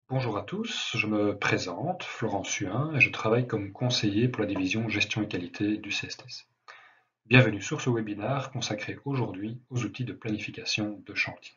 Bonjour à tous, je me présente, Florent Suin, et je travaille comme conseiller pour la division gestion et qualité du CSTS. Bienvenue sur ce webinaire consacré aujourd'hui aux outils de planification de chantier.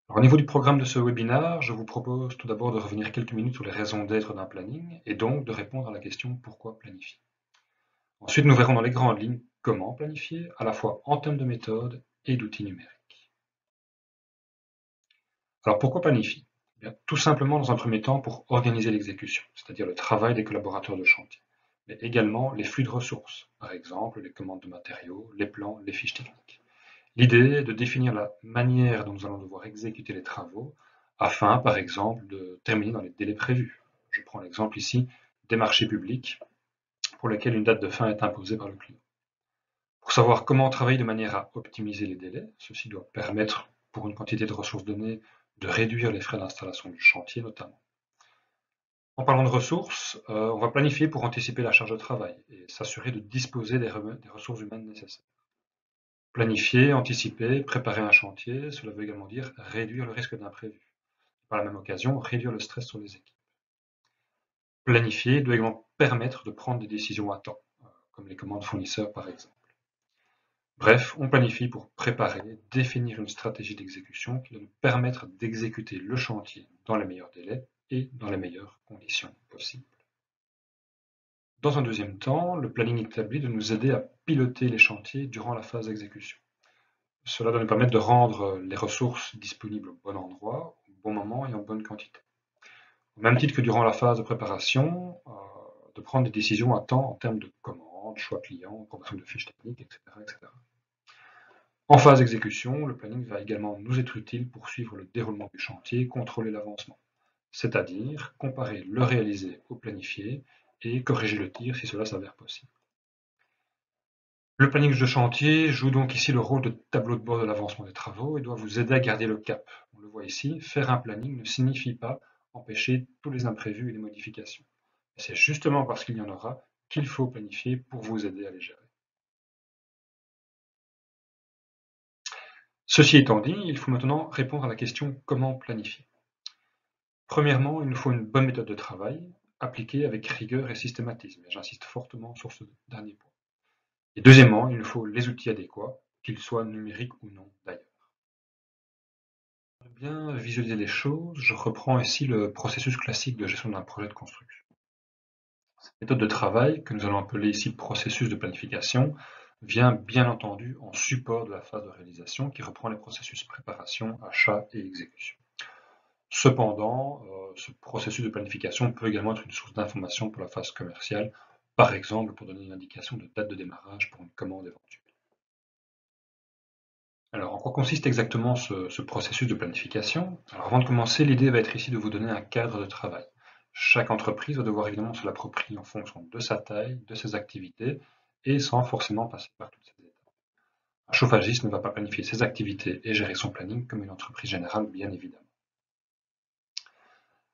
Alors, au niveau du programme de ce webinaire, je vous propose tout d'abord de revenir quelques minutes sur les raisons d'être d'un planning et donc de répondre à la question pourquoi planifier. Ensuite, nous verrons dans les grandes lignes comment planifier, à la fois en termes de méthode et d'outils numériques. Alors pourquoi planifier? Eh bien, tout simplement dans un premier temps pour organiser l'exécution, c'est-à-dire le travail des collaborateurs de chantier, mais également les flux de ressources, par exemple les commandes de matériaux, les plans, les fiches techniques. L'idée est de définir la manière dont nous allons devoir exécuter les travaux afin, par exemple, de terminer dans les délais prévus. Je prends l'exemple ici des marchés publics pour lesquels une date de fin est imposée par le client. Pour savoir comment travailler de manière à optimiser les délais, ceci doit permettre, pour une quantité de ressources données, de réduire les frais d'installation du chantier notamment. En parlant de ressources, on va planifier pour anticiper la charge de travail et s'assurer de disposer des ressources humaines nécessaires. Planifier, anticiper, préparer un chantier, cela veut également dire réduire le risque d'imprévu. Par la même occasion, réduire le stress sur les équipes. Planifier doit également permettre de prendre des décisions à temps, comme les commandes fournisseurs par exemple. Bref, on planifie pour préparer, définir une stratégie d'exécution qui va nous permettre d'exécuter le chantier dans les meilleurs délais et dans les meilleures conditions possibles. Dans un deuxième temps, le planning établi doit nous aider à piloter les chantiers durant la phase d'exécution. Cela doit nous permettre de rendre les ressources disponibles au bon endroit, au bon moment et en bonne quantité. Au même titre que durant la phase de préparation, de prendre des décisions à temps en termes de commandes, choix clients, conversion de fiches techniques, etc., etc. En phase d'exécution, le planning va également nous être utile pour suivre le déroulement du chantier et contrôler l'avancement, c'est-à-dire comparer le réalisé au planifié et corriger le tir si cela s'avère possible. Le planning de chantier joue donc ici le rôle de tableau de bord de l'avancement des travaux et doit vous aider à garder le cap. On le voit ici, faire un planning ne signifie pas empêcher tous les imprévus et les modifications. C'est justement parce qu'il y en aura qu'il faut planifier pour vous aider à les gérer. Ceci étant dit, il faut maintenant répondre à la question comment planifier. Premièrement, il nous faut une bonne méthode de travail, appliquée avec rigueur et systématisme, et j'insiste fortement sur ce dernier point. Et deuxièmement, il nous faut les outils adéquats, qu'ils soient numériques ou non d'ailleurs. Pour bien visualiser les choses, je reprends ici le processus classique de gestion d'un projet de construction. Cette méthode de travail, que nous allons appeler ici processus de planification, vient bien entendu en support de la phase de réalisation qui reprend les processus préparation, achat et exécution. Cependant, ce processus de planification peut également être une source d'information pour la phase commerciale, par exemple pour donner une indication de date de démarrage pour une commande éventuelle. Alors, en quoi consiste exactement ce processus de planification? Alors, avant de commencer, l'idée va être ici de vous donner un cadre de travail. Chaque entreprise va devoir évidemment se l'approprier en fonction de sa taille, de ses activités, et sans forcément passer par toutes ces étapes. Un chauffagiste ne va pas planifier ses activités et gérer son planning comme une entreprise générale, bien évidemment.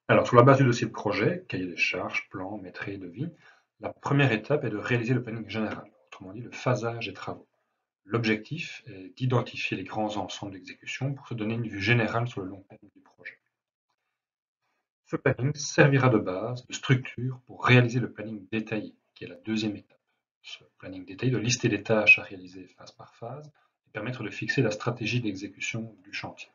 Alors, sur la base du dossier de projet, cahier des charges, plan, maîtrise, devis, la première étape est de réaliser le planning général, autrement dit le phasage des travaux. L'objectif est d'identifier les grands ensembles d'exécution pour se donner une vue générale sur le long terme du projet. Ce planning servira de base, de structure pour réaliser le planning détaillé, qui est la deuxième étape. Ce planning détaillé doit lister les tâches à réaliser phase par phase et permettre de fixer la stratégie d'exécution du chantier.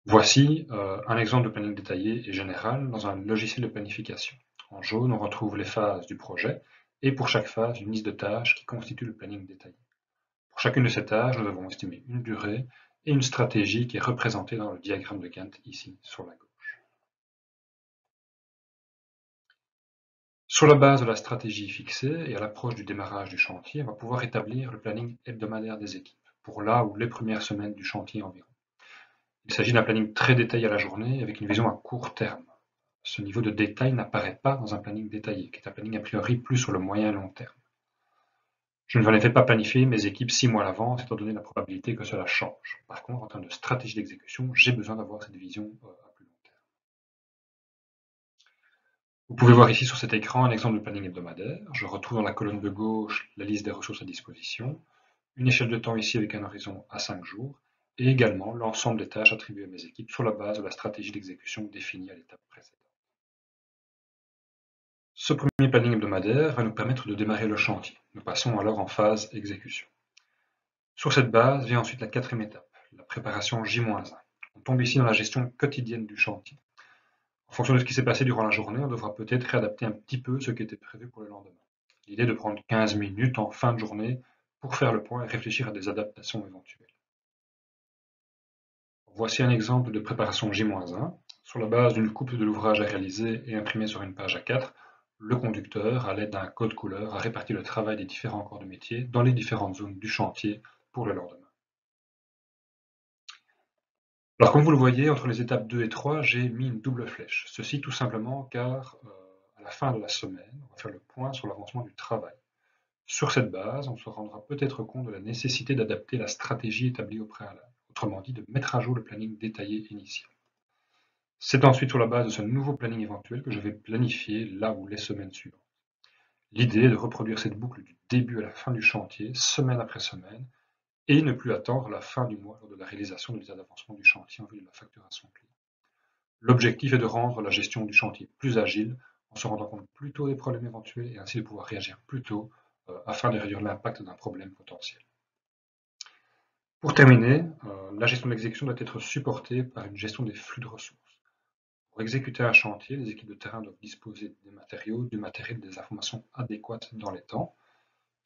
Voici un exemple de planning détaillé et général dans un logiciel de planification. En jaune, on retrouve les phases du projet et pour chaque phase, une liste de tâches qui constitue le planning détaillé. Pour chacune de ces tâches, nous avons estimé une durée et une stratégie qui est représentée dans le diagramme de Gantt ici sur la gauche. Sur la base de la stratégie fixée et à l'approche du démarrage du chantier, on va pouvoir établir le planning hebdomadaire des équipes pour la ou les premières semaines du chantier environ. Il s'agit d'un planning très détaillé à la journée avec une vision à court terme. Ce niveau de détail n'apparaît pas dans un planning détaillé, qui est un planning a priori plus sur le moyen et long terme. Je ne vais en effet pas planifier mes équipes 6 mois à l'avance, étant donné la probabilité que cela change. Par contre, en termes de stratégie d'exécution, j'ai besoin d'avoir cette vision à plus long terme. Vous pouvez voir ici sur cet écran un exemple de planning hebdomadaire. Je retrouve dans la colonne de gauche la liste des ressources à disposition, une échelle de temps ici avec un horizon à 5 jours, et également l'ensemble des tâches attribuées à mes équipes sur la base de la stratégie d'exécution définie à l'étape précédente. Ce premier planning hebdomadaire va nous permettre de démarrer le chantier. Nous passons alors en phase exécution. Sur cette base vient ensuite la quatrième étape, la préparation J-1. On tombe ici dans la gestion quotidienne du chantier. En fonction de ce qui s'est passé durant la journée, on devra peut-être réadapter un petit peu ce qui était prévu pour le lendemain. L'idée est de prendre 15 minutes en fin de journée pour faire le point et réfléchir à des adaptations éventuelles. Voici un exemple de préparation J-1. Sur la base d'une coupe de l'ouvrage à réaliser et imprimé sur une page A4, le conducteur, à l'aide d'un code couleur, a réparti le travail des différents corps de métier dans les différentes zones du chantier pour le lendemain. Alors comme vous le voyez, entre les étapes 2 et 3, j'ai mis une double flèche. Ceci tout simplement car à la fin de la semaine, on va faire le point sur l'avancement du travail. Sur cette base, on se rendra peut-être compte de la nécessité d'adapter la stratégie établie au préalable, autrement dit de mettre à jour le planning détaillé initial. C'est ensuite sur la base de ce nouveau planning éventuel que je vais planifier là où les semaines suivantes. L'idée est de reproduire cette boucle du début à la fin du chantier, semaine après semaine, et ne plus attendre la fin du mois lors de la réalisation de l'état d'avancement du chantier en vue de la facturation client. L'objectif est de rendre la gestion du chantier plus agile en se rendant compte plus tôt des problèmes éventuels et ainsi de pouvoir réagir plus tôt afin de réduire l'impact d'un problème potentiel. Pour terminer, la gestion de l'exécution doit être supportée par une gestion des flux de ressources. Pour exécuter un chantier, les équipes de terrain doivent disposer des matériaux, du matériel et des informations adéquates dans les temps.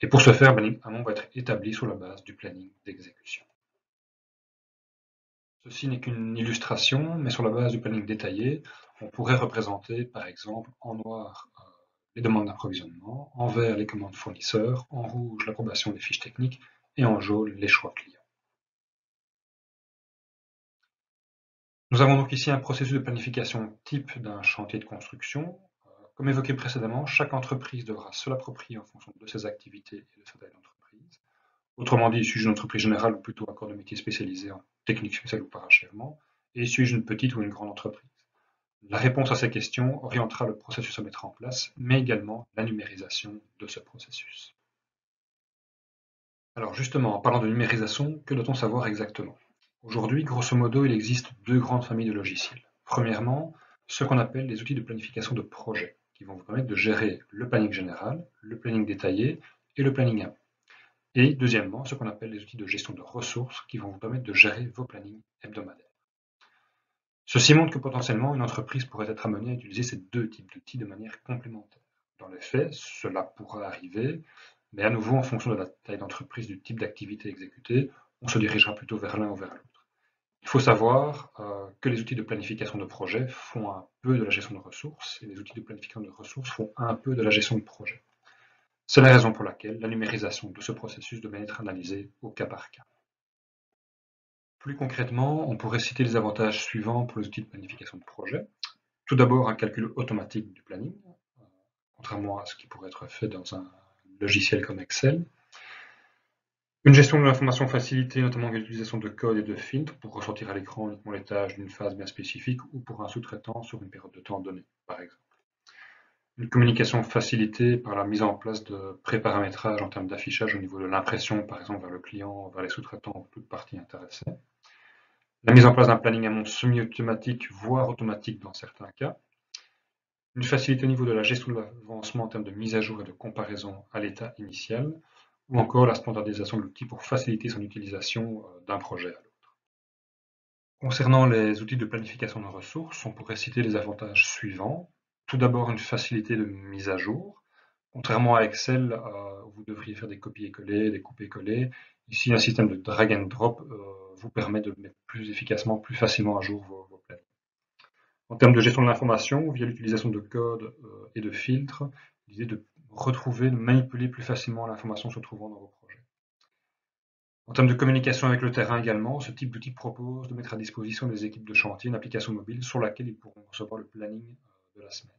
Et pour ce faire, un planning amont va être établi sur la base du planning d'exécution. Ceci n'est qu'une illustration, mais sur la base du planning détaillé, on pourrait représenter par exemple en noir les demandes d'approvisionnement, en vert les commandes fournisseurs, en rouge l'approbation des fiches techniques et en jaune les choix clients. Nous avons donc ici un processus de planification type d'un chantier de construction. Comme évoqué précédemment, chaque entreprise devra se l'approprier en fonction de ses activités et de sa taille d'entreprise. Autrement dit, suis-je une entreprise générale ou plutôt un corps de métier spécialisé en technique spéciale ou parachèvement, et suis-je une petite ou une grande entreprise? La réponse à ces questions orientera le processus à mettre en place, mais également la numérisation de ce processus. Alors justement, en parlant de numérisation, que doit-on savoir exactement? Aujourd'hui, grosso modo, il existe deux grandes familles de logiciels. Premièrement, ce qu'on appelle les outils de planification de projet, qui vont vous permettre de gérer le planning général, le planning détaillé et le planning amont. Et deuxièmement, ce qu'on appelle les outils de gestion de ressources, qui vont vous permettre de gérer vos plannings hebdomadaires. Ceci montre que potentiellement, une entreprise pourrait être amenée à utiliser ces deux types d'outils de manière complémentaire. Dans les faits, cela pourra arriver, mais à nouveau, en fonction de la taille d'entreprise, du type d'activité exécutée, on se dirigera plutôt vers l'un ou vers l'autre. Il faut savoir que les outils de planification de projet font un peu de la gestion de ressources, et les outils de planification de ressources font un peu de la gestion de projet. C'est la raison pour laquelle la numérisation de ce processus doit être analysée au cas par cas. Plus concrètement, on pourrait citer les avantages suivants pour les outils de planification de projet. Tout d'abord, un calcul automatique du planning, contrairement à ce qui pourrait être fait dans un logiciel comme Excel. Une gestion de l'information facilitée, notamment avec l'utilisation de codes et de filtres pour ressortir à l'écran uniquement les tâches d'une phase bien spécifique ou pour un sous-traitant sur une période de temps donnée, par exemple. Une communication facilitée par la mise en place de pré-paramétrage en termes d'affichage au niveau de l'impression, par exemple vers le client, vers les sous-traitants ou toute partie intéressée. La mise en place d'un planning amont semi-automatique, voire automatique dans certains cas. Une facilité au niveau de la gestion de l'avancement en termes de mise à jour et de comparaison à l'état initial, ou encore la standardisation de l'outil pour faciliter son utilisation d'un projet à l'autre. Concernant les outils de planification de ressources, on pourrait citer les avantages suivants. Tout d'abord, une facilité de mise à jour. Contrairement à Excel, où vous devriez faire des copier-coller, des couper-coller, ici un système de drag and drop vous permet de mettre plus efficacement, plus facilement à jour vos plannings. En termes de gestion de l'information, via l'utilisation de codes et de filtres, l'idée de retrouver, de manipuler plus facilement l'information se trouvant dans vos projets. En termes de communication avec le terrain également, ce type d'outil propose de mettre à disposition des équipes de chantier une application mobile sur laquelle ils pourront recevoir le planning de la semaine.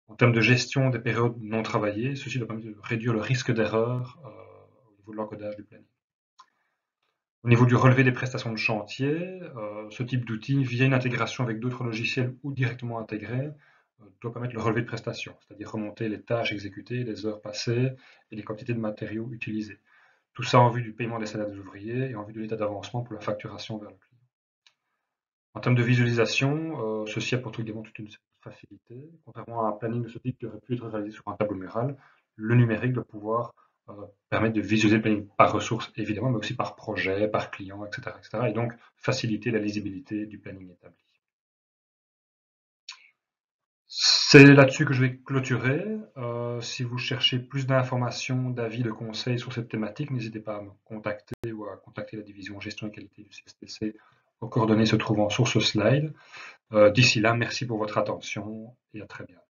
En termes de gestion des périodes non travaillées, ceci doit permettre de réduire le risque d'erreur au niveau de l'encodage du planning. Au niveau du relevé des prestations de chantier, ce type d'outil, via une intégration avec d'autres logiciels ou directement intégré, doit permettre le relevé de prestations, c'est-à-dire remonter les tâches exécutées, les heures passées et les quantités de matériaux utilisés. Tout ça en vue du paiement des salaires des ouvriers et en vue de l'état d'avancement pour la facturation vers le client. En termes de visualisation, ceci apporte également toute une facilité. Contrairement à un planning de ce type qui aurait pu être réalisé sur un tableau mural, le numérique doit pouvoir permettre de visualiser le planning par ressource, évidemment, mais aussi par projet, par client, etc., etc. Et donc faciliter la lisibilité du planning établi. C'est là-dessus que je vais clôturer. Si vous cherchez plus d'informations, d'avis, de conseils sur cette thématique, n'hésitez pas à me contacter ou à contacter la division gestion et qualité du CSTC. Vos coordonnées se trouvent sur ce slide. D'ici là, merci pour votre attention et à très bientôt.